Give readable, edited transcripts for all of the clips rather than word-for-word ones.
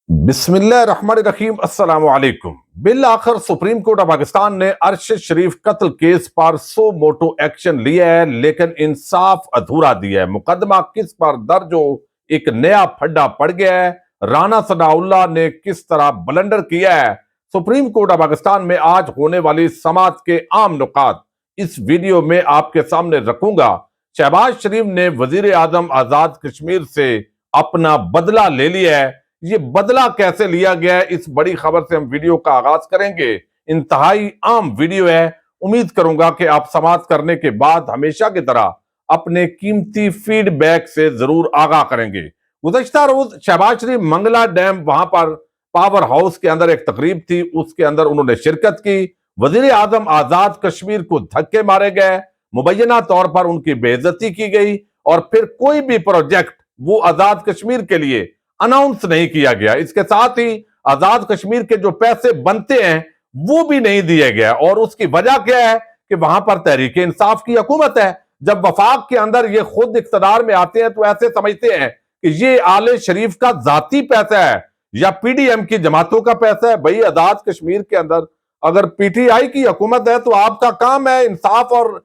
بسم اللہ الرحمن الرحیم السلام علیکم۔ بالآخر سپریم کورٹ آف پاکستان نے ارشد شریف قتل کیس پر سو موٹو ایکشن لیا ہے، لیکن انصاف ادھورا دیا ہے۔ مقدمہ کس پر درج ہو، ایک نیا پھڈا پڑ گیا ہے۔ رانا ثناء اللہ نے کس طرح بلنڈر کیا ہے۔ سپریم کورٹ آف پاکستان میں آج ہونے والی سماعت کے عام نکات اس ویڈیو میں آپ کے سامنے رکھوں گا۔ شہباز شریف نے وزیر اعظم آزاد کشمیر سے اپنا بدلہ لے لیا ہے۔ یہ بدلہ کیسے لیا گیا ہے، اس بڑی خبر سے ہم ویڈیو کا آغاز کریں گے۔ انتہائی عام ویڈیو ہے، امید کروں گا کہ آپ سماعت کرنے کے بعد ہمیشہ کی طرح اپنے قیمتی فیڈ بیک سے ضرور آگاہ کریں گے۔ گزشتہ روز شہباز شریف منگلا ڈیم وہاں پر پاور ہاؤس کے اندر ایک تقریب تھی، اس کے اندر انہوں نے شرکت کی۔ وزیر اعظم آزاد کشمیر کو دھکے مارے گئے، مبینہ طور پر ان کی بے عزتی کی گئی، اور پھر کوئی بھی پروجیکٹ وہ آزاد کشمیر کے لیے اناؤنس نہیں کیا گیا۔ اس کے ساتھ ہی آزاد کشمیر کے جو پیسے بنتے ہیں وہ بھی نہیں دیے گیا، اور اس کی وجہ کیا ہے کہ وہاں پر تحریک انصاف کی حکومت ہے۔ جب وفاق کے اندر یہ خود اقتدار میں آتے ہیں تو ایسے سمجھتے ہیں کہ یہ آل شریف کا ذاتی پیسہ ہے یا پی ڈی ایم کی جماعتوں کا پیسہ ہے۔ بھئی آزاد کشمیر کے اندر اگر پی ٹی آئی کی حکومت ہے تو آپ کا کام ہے انصاف اور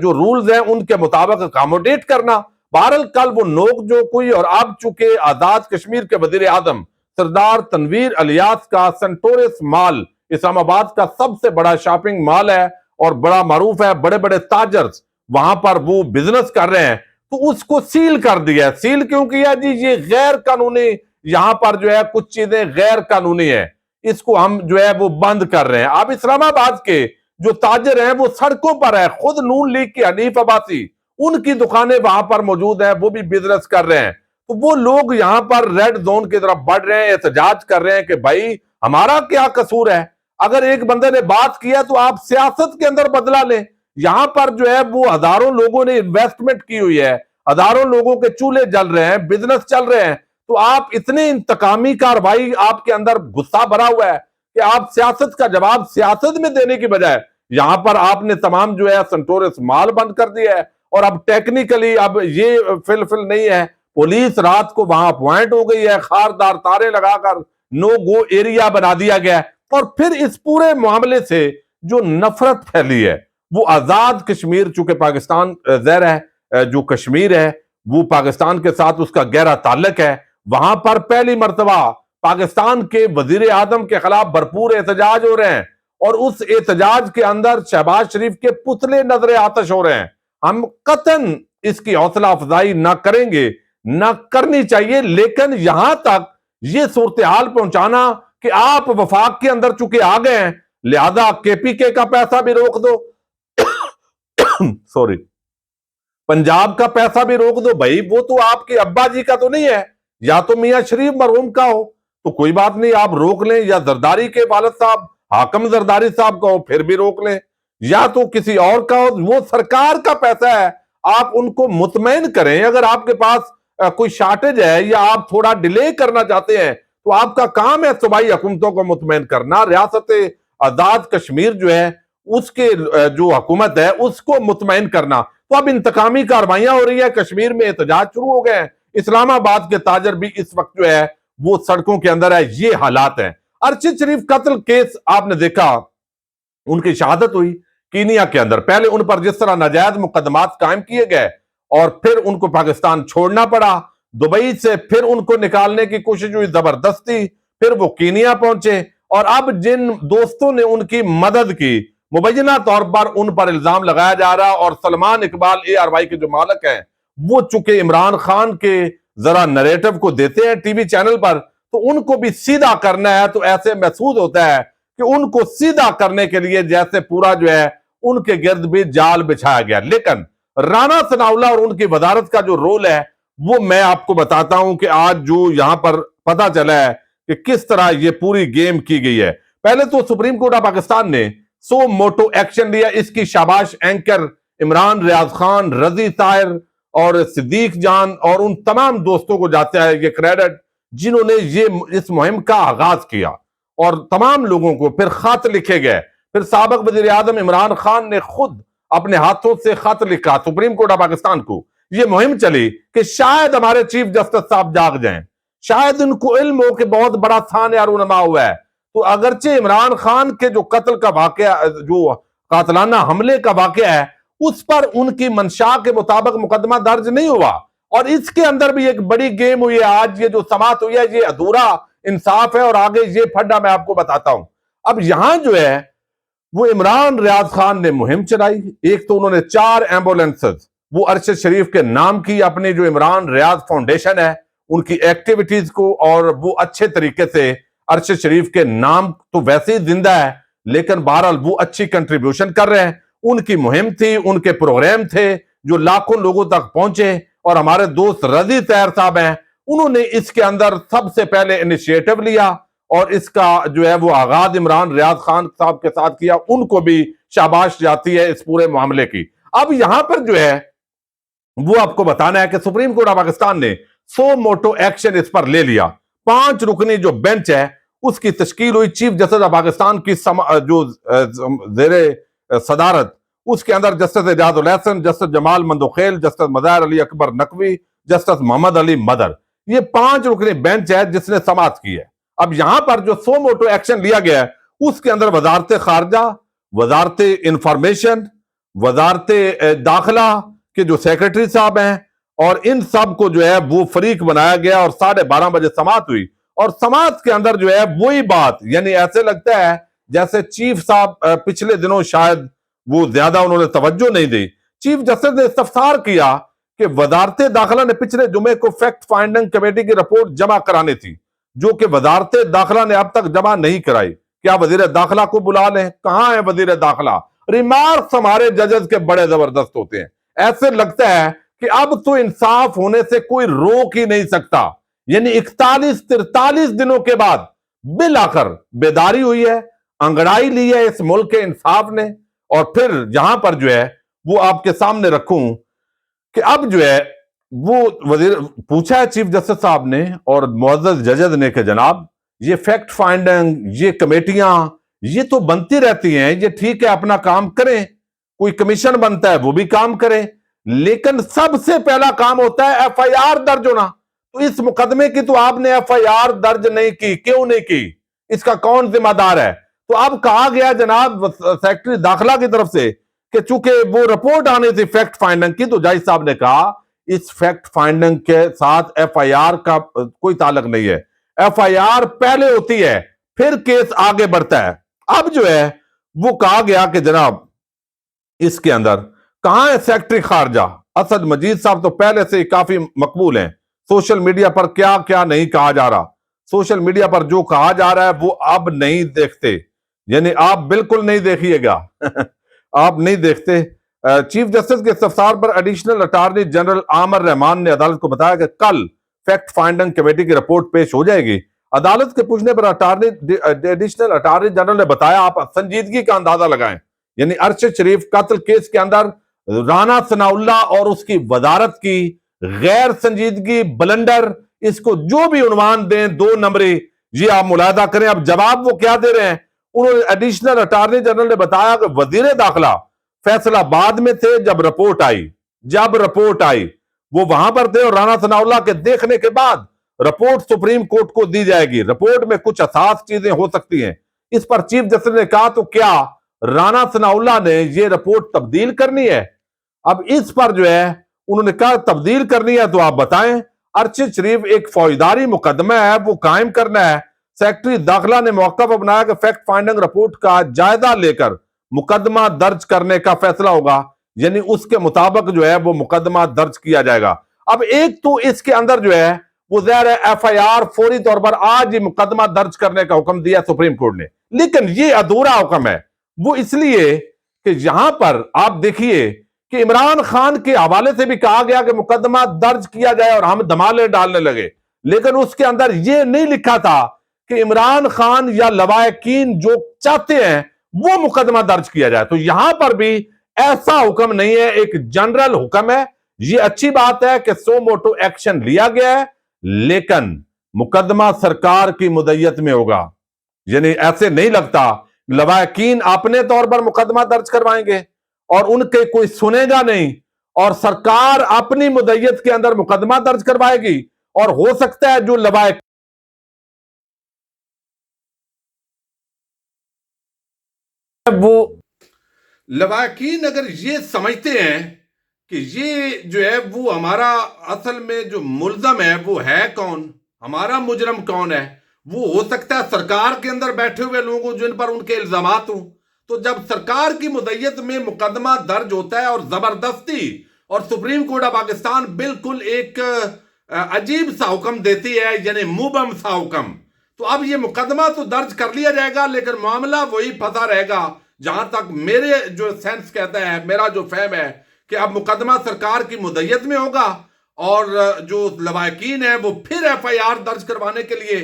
جو رولز ہیں ان کے مطابق اکاموڈیٹ کرنا۔ بہرحال کل وہ نوک جو کوئی، اور اب چونکہ آزاد کشمیر کے وزیر اعظم سردار تنویر الیاس کا سنٹورس مال اسلام آباد کا سب سے بڑا شاپنگ مال ہے اور بڑا معروف ہے، بڑے بڑے تاجرز وہاں پر وہ بزنس کر رہے ہیں، تو اس کو سیل کر دیا ہے۔ سیل کیوں کیا جی؟ یہ غیر قانونی، یہاں پر جو ہے کچھ چیزیں غیر قانونی ہیں، اس کو ہم جو ہے وہ بند کر رہے ہیں۔ اب اسلام آباد کے جو تاجر ہیں وہ سڑکوں پر ہے، خود نون لیگ کی حنیف عباسی ان کی دکانیں وہاں پر موجود ہیں، وہ بھی بزنس کر رہے ہیں، تو وہ لوگ یہاں پر ریڈ زون کی طرف بڑھ رہے ہیں، احتجاج کر رہے ہیں کہ بھائی ہمارا کیا قصور ہے؟ اگر ایک بندے نے بات کیا تو آپ سیاست کے اندر بدلہ لیں۔ یہاں پر جو ہے وہ ہزاروں لوگوں نے انویسٹمنٹ کی ہوئی ہے، ہزاروں لوگوں کے چولہے جل رہے ہیں، بزنس چل رہے ہیں، تو آپ اتنے انتقامی کارروائی، آپ کے اندر غصہ بھرا ہوا ہے کہ آپ سیاست کا جواب سیاست میں دینے کی بجائے یہاں پر آپ نے تمام جو ہے سنٹورس مال بند کر دیا ہے۔ اور اب ٹیکنیکلی اب یہ فل نہیں ہے، پولیس رات کو وہاں اپوائنٹ ہو گئی ہے، خاردار تارے لگا کر نو گو ایریا بنا دیا گیا ہے۔ اور پھر اس پورے معاملے سے جو نفرت پھیلی ہے وہ آزاد کشمیر، چونکہ پاکستان زیر ہے، جو کشمیر ہے وہ پاکستان کے ساتھ اس کا گہرا تعلق ہے، وہاں پر پہلی مرتبہ پاکستان کے وزیر اعظم کے خلاف بھرپور احتجاج ہو رہے ہیں، اور اس احتجاج کے اندر شہباز شریف کے پتلے نظر آتش ہو رہے ہیں۔ ہم قطعاً اس کی حوصلہ افزائی نہ کریں گے، نہ کرنی چاہیے، لیکن یہاں تک یہ صورتحال پہنچانا کہ آپ وفاق کے اندر چونکہ آ گئے ہیں لہذا کے پی کے کا پیسہ بھی روک دو سوری پنجاب کا پیسہ بھی روک دو۔ بھائی وہ تو آپ کے ابا جی کا تو نہیں ہے، یا تو میاں شریف مرحوم کا ہو تو کوئی بات نہیں، آپ روک لیں، یا زرداری کے والد صاحب حاکم زرداری صاحب کا ہو پھر بھی روک لیں، یا تو کسی اور کا ہو، وہ سرکار کا پیسہ ہے، آپ ان کو مطمئن کریں۔ اگر آپ کے پاس کوئی شارٹیج ہے یا آپ تھوڑا ڈیلے کرنا چاہتے ہیں تو آپ کا کام ہے صوبائی حکومتوں کو مطمئن کرنا، ریاست آزاد کشمیر جو ہے اس کے جو حکومت ہے اس کو مطمئن کرنا۔ تو اب انتقامی کاروائیاں ہو رہی ہیں، کشمیر میں احتجاج شروع ہو گئے ہیں، اسلام آباد کے تاجر بھی اس وقت جو ہے وہ سڑکوں کے اندر ہے، یہ حالات ہیں۔ ارشد شریف قتل کیس آپ نے دیکھا، ان کی شہادت ہوئی کینیا کے اندر، پہلے ان پر جس طرح ناجائز مقدمات قائم کیے گئے اور پھر ان کو پاکستان چھوڑنا پڑا، دبئی سے پھر ان کو نکالنے کی کوشش ہوئی زبردستی، پھر وہ کینیا پہنچے، اور اب جن دوستوں نے ان کی مدد کی مبینہ طور پر ان پر الزام لگایا جا رہا، اور سلمان اقبال ARY کے جو مالک ہیں وہ چونکہ عمران خان کے ذرا نریٹو کو دیتے ہیں ٹی وی چینل پر، تو ان کو بھی سیدھا کرنا ہے، تو ایسے محسوس ہوتا ہے کہ ان کو سیدھا کرنے کے لیے جیسے پورا جو ہے ان کے گرد بھی جال بچھایا گیا۔ لیکن رانا ثناء اللہ اور ان کی وزارت کا جو رول ہے وہ میں آپ کو بتاتا ہوں کہ آج جو یہاں پر پتہ چلا ہے کہ کس طرح یہ پوری گیم کی گئی ہے۔ پہلے تو سپریم کورٹ آف پاکستان نے سو موٹو ایکشن لیا، اس کی شاباش اینکر عمران ریاض خان، رضی طاہر اور صدیق جان اور ان تمام دوستوں کو جاتا ہے یہ کریڈٹ جنہوں نے اس مہم کا آغاز کیا، اور تمام لوگوں کو پھر خط لکھے گئے۔ پھر سابق وزیر اعظم عمران خان نے خود اپنے ہاتھوں سے خط لکھا سپریم کورٹ آف پاکستان کو، یہ مہم چلی کہ شاید ہمارے چیف جسٹس صاحب جاگ جائیں، شاید ان کو علم ہو کہ بہت بڑا ثانیہ رونما ہوا ہے. تو اگرچہ عمران خان کے جو قتل کا واقعہ، جو قاتلانہ حملے کا واقعہ ہے، اس پر ان کی منشا کے مطابق مقدمہ درج نہیں ہوا، اور اس کے اندر بھی ایک بڑی گیم ہوئی ہے. آج یہ جو سماعت ہوئی ہے یہ ادھورا انصاف ہے، اور آگے یہ پھڈا میں آپ کو بتاتا ہوں. اب یہاں جو ہے وہ عمران ریاض خان نے مہم چلائی. ایک تو انہوں نے 4 ایمبولینسز وہ ارشد شریف کے نام کی، اپنے جو عمران ریاض فاؤنڈیشن ہے ان کی ایکٹیویٹیز کو، اور وہ اچھے طریقے سے ارشد شریف کے نام تو ویسے ہی زندہ ہے لیکن بہرحال وہ اچھی کنٹریبیوشن کر رہے ہیں. ان کی مہم تھی، ان کے پروگرام تھے جو لاکھوں لوگوں تک پہنچے. اور ہمارے دوست رضی طاہر صاحب ہیں، انہوں نے اس کے اندر سب سے پہلے انیشیٹو لیا، اور اس کا جو ہے وہ آغاز عمران ریاض خان صاحب کے ساتھ کیا. ان کو بھی شاباش جاتی ہے اس پورے معاملے کی. اب یہاں پر جو ہے وہ آپ کو بتانا ہے کہ سپریم کورٹ آف پاکستان نے سو موٹو ایکشن اس پر لے لیا. 5 رکنی جو بینچ ہے اس کی تشکیل ہوئی. چیف جسٹس آف پاکستان کی جو زیر صدارت، اس کے اندر جسٹس اعجاز الحسن، جسٹس جمال مندوخیل، جسٹس مظاہر علی اکبر نقوی، جسٹس محمد علی مدر، یہ 5 رکنی بینچ ہے جس نے سماعت کی ہے. اب یہاں پر جو سو موٹو ایکشن لیا گیا ہے اس کے اندر وزارت خارجہ، وزارت انفارمیشن، وزارت داخلہ کے جو سیکرٹری صاحب ہیں، اور ان سب کو جو ہے وہ فریق بنایا گیا، اور 12:30 بجے سماعت ہوئی. اور سماعت کے اندر جو ہے وہی بات، یعنی ایسے لگتا ہے جیسے چیف صاحب پچھلے دنوں شاید وہ زیادہ انہوں نے توجہ نہیں دی. چیف جسٹس نے استفسار کیا کہ وزارت داخلہ نے پچھلے جمعے کو فیکٹ فائنڈنگ کمیٹی کی رپورٹ جمع کرانی تھی، جو کہ وزارت داخلہ نے اب تک جمع نہیں کرائی. کیا وزیر داخلہ کو بلا لیں؟ کہاں ہے وزیر داخلہ؟ ریمارکس ہمارے ججز کے بڑے زبردست ہوتے ہیں. ایسے لگتا ہے کہ اب تو انصاف ہونے سے کوئی روک ہی نہیں سکتا. یعنی 41-43 دنوں کے بعد بالآخر بیداری ہوئی ہے، انگڑائی لی ہے اس ملک کے انصاف نے. اور پھر یہاں پر جو ہے وہ آپ کے سامنے رکھوں کہ اب جو ہے وہ وزیر پوچھا ہے چیف جسٹس صاحب نے اور معزز ججز نے کہ جناب یہ فیکٹ فائنڈنگ، یہ کمیٹیاں یہ تو بنتی رہتی ہیں، یہ ٹھیک ہے اپنا کام کریں، کوئی کمیشن بنتا ہے وہ بھی کام کرے، لیکن سب سے پہلا کام ہوتا ہے ایف آئی آر درج ہونا. تو اس مقدمے کی تو آپ نے ایف آئی آر درج نہیں کی، کیوں نہیں کی؟ اس کا کون ذمہ دار ہے؟ تو اب کہا گیا جناب سیکرٹری داخلہ کی طرف سے کہ چونکہ وہ رپورٹ آنی تھی فیکٹ فائنڈنگ کی، تو جج صاحب نے کہا اس فیکٹ فائنڈنگ کے ساتھ ایف آئی آر کا کوئی تعلق نہیں ہے. ایف آئی آر پہلے ہوتی ہے پھر کیس آگے بڑھتا ہے. اب جو ہے وہ کہا گیا کہ جناب اس کے اندر کہاں ہے سیکرٹری خارجہ؟ اسد مجید صاحب تو پہلے سے کافی مقبول ہیں. سوشل میڈیا پر کیا کیا نہیں کہا جا رہا، سوشل میڈیا پر جو کہا جا رہا ہے وہ اب نہیں دیکھتے، یعنی آپ بالکل نہیں دیکھیے گا آپ نہیں دیکھتے. چیف جسٹس کے استفسار پر ایڈیشنل اٹارنی جنرل عامر رحمان نے عدالت کو بتایا کہ کل فیکٹ فائنڈنگ کمیٹی کی رپورٹ پیش ہو جائے گی. عدالت کے پوچھنے پر ایڈیشنل اٹارنی جنرل نے بتایا آپ سنجیدگی کا اندازہ لگائیں، یعنی ارشد شریف قتل کیس کے اندر رانا ثناء اللہ اور اس کی وزارت کی غیر سنجیدگی، بلنڈر، اس کو جو بھی عنوان دیں 2 نمبری، یہ آپ ملاحظہ کریں. اب جواب وہ کیا دے رہے ہیں؟ انہوں نے ایڈیشنل اٹارنی جنرل نے بتایا کہ وزیر داخلہ فیصلہ آباد میں تھے جب رپورٹ آئی وہ وہاں پر تھے، اور رانا ثناء اللہ کے دیکھنے کے بعد رپورٹ سپریم کورٹ کو دی جائے گی. رپورٹ میں کچھ اساس چیزیں ہو سکتی ہیں. اس پر چیف جسٹس نے کہا تو کیا رانا ثناء اللہ نے یہ رپورٹ تبدیل کرنی ہے؟ اب اس پر جو ہے انہوں نے کہا تبدیل کرنی ہے تو آپ بتائیں. ارشد شریف ایک فوجداری مقدمہ ہے وہ قائم کرنا ہے. سیکرٹری داخلہ نے موقع بنایا کہ فیکٹ فائنڈنگ رپورٹ کا جائزہ لے کر مقدمہ درج کرنے کا فیصلہ ہوگا، یعنی اس کے مطابق جو ہے وہ مقدمہ درج کیا جائے گا. اب ایک تو اس کے اندر جو ہے وہ ظاہر ہے ایف آئی آر فوری طور پر آج ہی مقدمہ درج کرنے کا حکم دیا سپریم کورٹ نے، لیکن یہ ادھورا حکم ہے. وہ اس لیے کہ یہاں پر آپ دیکھیے کہ عمران خان کے حوالے سے بھی کہا گیا کہ مقدمہ درج کیا جائے اور ہم دھمالے ڈالنے لگے، لیکن اس کے اندر یہ نہیں لکھا تھا کہ عمران خان یا لواحقین جو چاہتے ہیں وہ مقدمہ درج کیا جائے. تو یہاں پر بھی ایسا حکم نہیں ہے، ایک جنرل حکم ہے. یہ اچھی بات ہے کہ سو موٹو ایکشن لیا گیا ہے، لیکن مقدمہ سرکار کی مدعیت میں ہوگا. یعنی ایسے نہیں لگتا لواحقین اپنے طور پر مقدمہ درج کروائیں گے اور ان کے کوئی سنے گا نہیں، اور سرکار اپنی مدعیت کے اندر مقدمہ درج کروائے گی اور ہو سکتا ہے جو لوائق وہ لواحقین اگر یہ سمجھتے ہیں کہ یہ جو ہے وہ ہمارا اصل میں جو ملزم ہے وہ ہے کون، ہمارا مجرم کون ہے، وہ ہو سکتا ہے سرکار کے اندر بیٹھے ہوئے لوگوں جن پر ان کے الزامات ہوں، تو جب سرکار کی مدعیت میں مقدمہ درج ہوتا ہے اور زبردستی اور سپریم کورٹ آف پاکستان بالکل ایک عجیب سا حکم دیتی ہے، یعنی مبہم سا حکم، تو اب یہ مقدمہ تو درج کر لیا جائے گا لیکن معاملہ وہی پھنسا رہے گا، جہاں تک میرے جو سینس کہتا ہے، میرا جو فہم ہے کہ اب مقدمہ سرکار کی مدعیت میں ہوگا اور جو لواحقین ہیں وہ پھر ایف آئی آر درج کروانے کے لیے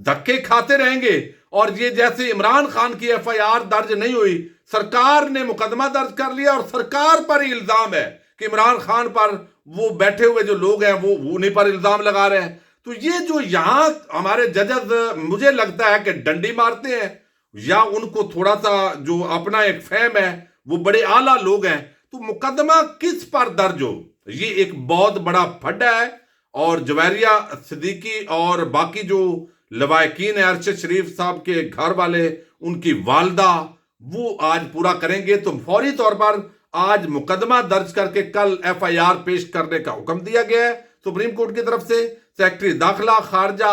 دھکے کھاتے رہیں گے، اور یہ جیسے عمران خان کی ایف آئی آر درج نہیں ہوئی، سرکار نے مقدمہ درج کر لیا اور سرکار پر ہی الزام ہے کہ عمران خان پر وہ بیٹھے ہوئے جو لوگ ہیں وہ انہیں پر الزام لگا رہے ہیں، تو یہ جو یہاں ہمارے ججز مجھے لگتا ہے کہ ڈنڈی مارتے ہیں یا ان کو تھوڑا سا جو اپنا ایک فہم ہے وہ بڑے اعلیٰ لوگ ہیں، تو مقدمہ کس پر درج ہو یہ ایک بہت بڑا پھڈا ہے، اور جویریہ صدیقی اور باقی جو لواحقین ہیں، ارشد شریف صاحب کے گھر والے، ان کی والدہ، وہ آج پورا کریں گے، تو فوری طور پر آج مقدمہ درج کر کے کل ایف آئی آر پیش کرنے کا حکم دیا گیا ہے سپریم کورٹ کی طرف سے۔ سیکٹری داخلہ، خارجہ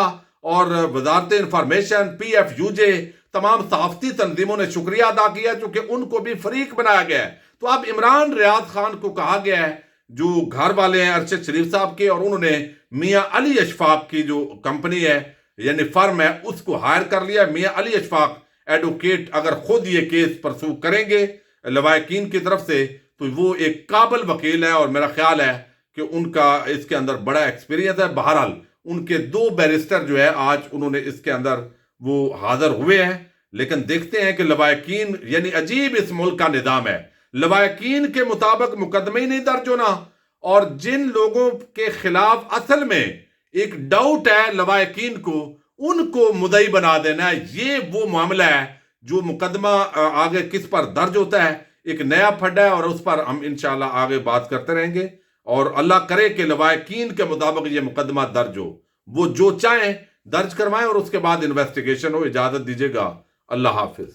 اور وزارت انفارمیشن، پی ایف یو جے، تمام صحافتی تنظیموں نے شکریہ ادا کیا چونکہ ان کو بھی فریق بنایا گیا ہے، تو اب عمران ریاض خان کو کہا گیا ہے جو گھر والے ہیں ارشد شریف صاحب کے، اور انہوں نے میاں علی اشفاق کی جو کمپنی ہے یعنی فرم ہے اس کو ہائر کر لیا۔ میاں علی اشفاق ایڈوکیٹ اگر خود یہ کیس پرسو کریں گے لواحقین کی طرف سے تو وہ ایک قابل وکیل ہے، اور میرا خیال ہے کہ ان کا اس کے اندر بڑا ایکسپیرینس ہے۔ بہرحال ان کے 2 بیرسٹر جو ہے آج انہوں نے اس کے اندر وہ حاضر ہوئے ہیں، لیکن دیکھتے ہیں کہ لواحقین یعنی عجیب اس ملک کا نظام ہے، لواحقین کے مطابق مقدمے ہی نہیں درج ہونا، اور جن لوگوں کے خلاف اصل میں ایک ڈاؤٹ ہے لواحقین کو، ان کو مدعی بنا دینا ہے۔ یہ وہ معاملہ ہے جو مقدمہ آگے کس پر درج ہوتا ہے ایک نیا پھڈا ہے، اور اس پر ہم انشاءاللہ آگے بات کرتے رہیں گے، اور اللہ کرے کہ لواحقین کے مطابق یہ مقدمہ درج ہو، وہ جو چاہیں درج کروائیں اور اس کے بعد انویسٹیگیشن ہو۔ اجازت دیجیے گا، اللہ حافظ۔